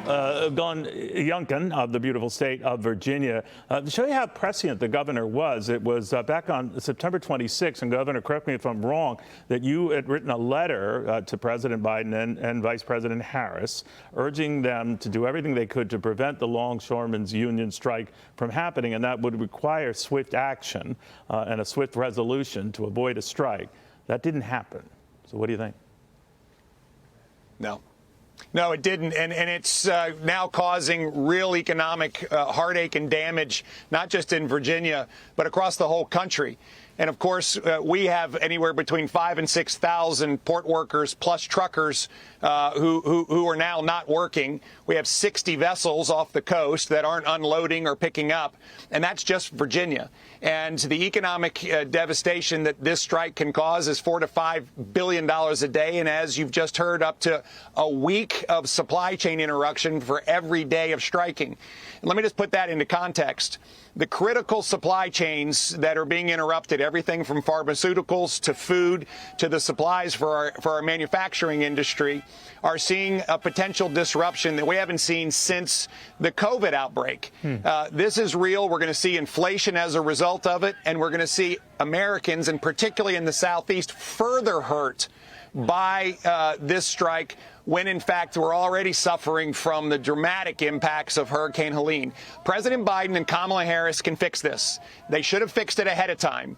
Youngkin of the beautiful state of Virginia. To show you how prescient the governor was, it was back on September 26th, and Governor, correct me if I'm wrong, that you had written a letter to President Biden and Vice President Harris, urging them to do everything they could to prevent the longshoremen's union strike from happening, and that would require swift action and a swift resolution to avoid a strike. That didn't happen. So what do you think? No, it didn't. And it's now causing real economic heartache and damage, not just in Virginia, but across the whole country. And of course, we have anywhere between 5,000 and 6,000 port workers plus truckers who are now not working. We have 60 vessels off the coast that aren't unloading or picking up, and that's just Virginia. And the economic devastation that this strike can cause is $4 to $5 billion a day. And as you've just heard, up to a week of supply chain interruption for every day of striking. And let me just put that into context. The critical supply chains that are being interrupted, everything from pharmaceuticals to food to the supplies for our manufacturing industry, are seeing a potential disruption that we haven't seen since the COVID outbreak. This is real. We're going to see inflation as a result of it, and we're going to see Americans, and particularly in the Southeast, further hurt by this strike, when in fact we're already suffering from the dramatic impacts of Hurricane Helene. President Biden and Kamala Harris can fix this. They should have fixed it ahead of time.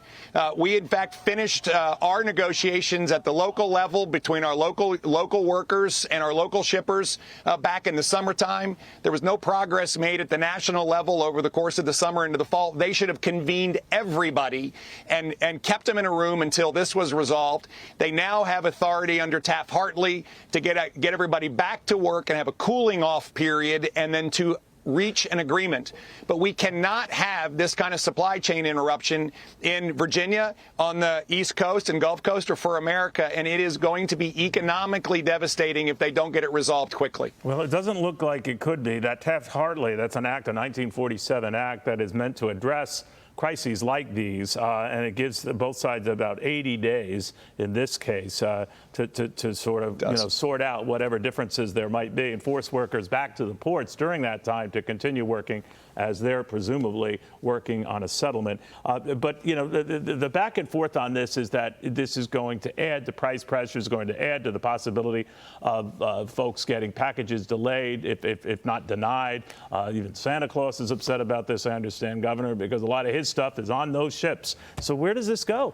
We in fact finished our negotiations at the local level between our local workers and our local shippers back in the summertime. There was no progress made at the national level over the course of the summer into the fall. They should have convened everybody and kept them in a room until this was resolved. They now have authority under Taft-Hartley to get everybody back to work and have a cooling off period and then to reach an agreement. But we cannot have this kind of supply chain interruption in Virginia, on the East Coast and Gulf Coast, or for America, and it is going to be economically devastating if they don't get it resolved quickly. Well, it doesn't look like it could be. That Taft-Hartley, that's an act, a 1947 act that is meant to address crises like these, and it gives both sides about 80 days in this case to sort of sort out whatever differences there might be and force workers back to the ports during that time to continue working as they're presumably working on a settlement. But the back and forth on this is that this is going to add to price pressures, going to add to the possibility of folks getting packages delayed, if not denied. Even Santa Claus is upset about this, I understand, Governor, because a lot of his stuff is on those ships. So where does this go?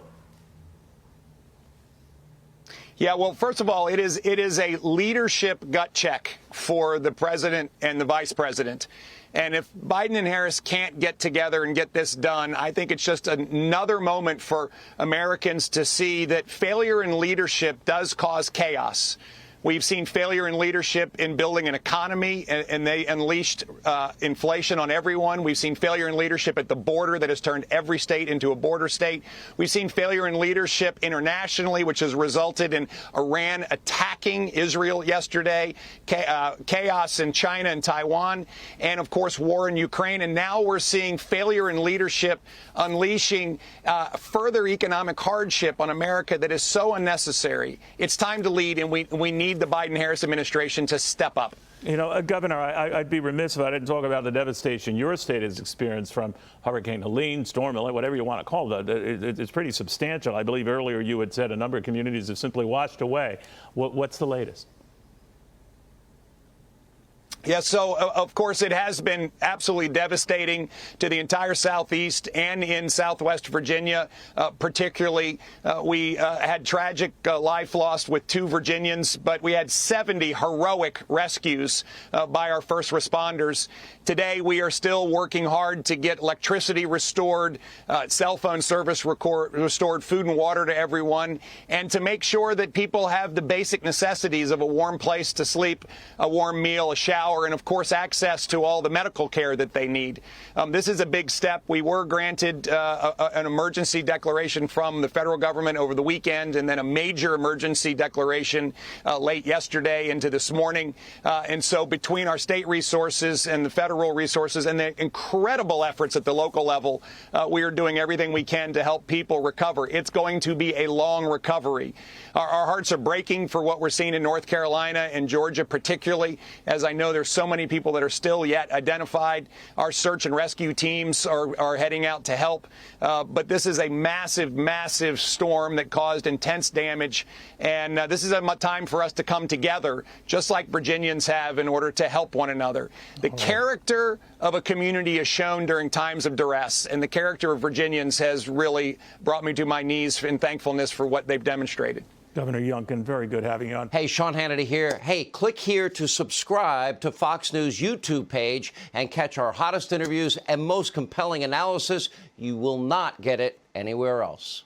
Yeah, well, first of all, it is a leadership gut check for the president and the vice president. And if Biden and Harris can't get together and get this done, I think it's just another moment for Americans to see that failure in leadership does cause chaos. We've seen failure in leadership in building an economy, and they unleashed inflation on everyone. We've seen failure in leadership at the border that has turned every state into a border state. We've seen failure in leadership internationally, which has resulted in Iran attacking Israel yesterday, chaos in China and Taiwan, and, of course, war in Ukraine. And now we're seeing failure in leadership unleashing further economic hardship on America that is so unnecessary. It's time to lead, and we need the Biden-Harris administration to step up. You know, Governor, I'd be remiss if I didn't talk about the devastation your state has experienced from Hurricane Helene, Storm Helene, whatever you want to call it. It's pretty substantial. I believe earlier you had said a number of communities have simply washed away. What's the latest? Yeah, so, of course, it has been absolutely devastating to the entire Southeast and in Southwest Virginia, particularly. We had tragic life lost with 2 Virginians, but we had 70 heroic rescues by our first responders. Today, we are still working hard to get electricity restored, cell phone service restored, food and water to everyone, and to make sure that people have the basic necessities of a warm place to sleep, a warm meal, a shower, and, of course, access to all the medical care that they need. This is a big step. We were granted an emergency declaration from the federal government over the weekend, and then a major emergency declaration late yesterday into this morning. And so between our state resources and the federal resources and the incredible efforts at the local level, we are doing everything we can to help people recover. It's going to be a long recovery. Our hearts are breaking for what we're seeing in North Carolina and Georgia, particularly, as I know There's so many people that are still yet identified. Our search and rescue teams are heading out to help. But this is a massive, massive storm that caused intense damage. And this is a time for us to come together, just like Virginians have, in order to help one another. The character of a community is shown during times of duress, and the character of Virginians has really brought me to my knees in thankfulness for what they've demonstrated. Governor Youngkin, very good having you on. Hey, Sean Hannity here. Hey, click here to subscribe to Fox News YouTube page and catch our hottest interviews and most compelling analysis. You will not get it anywhere else.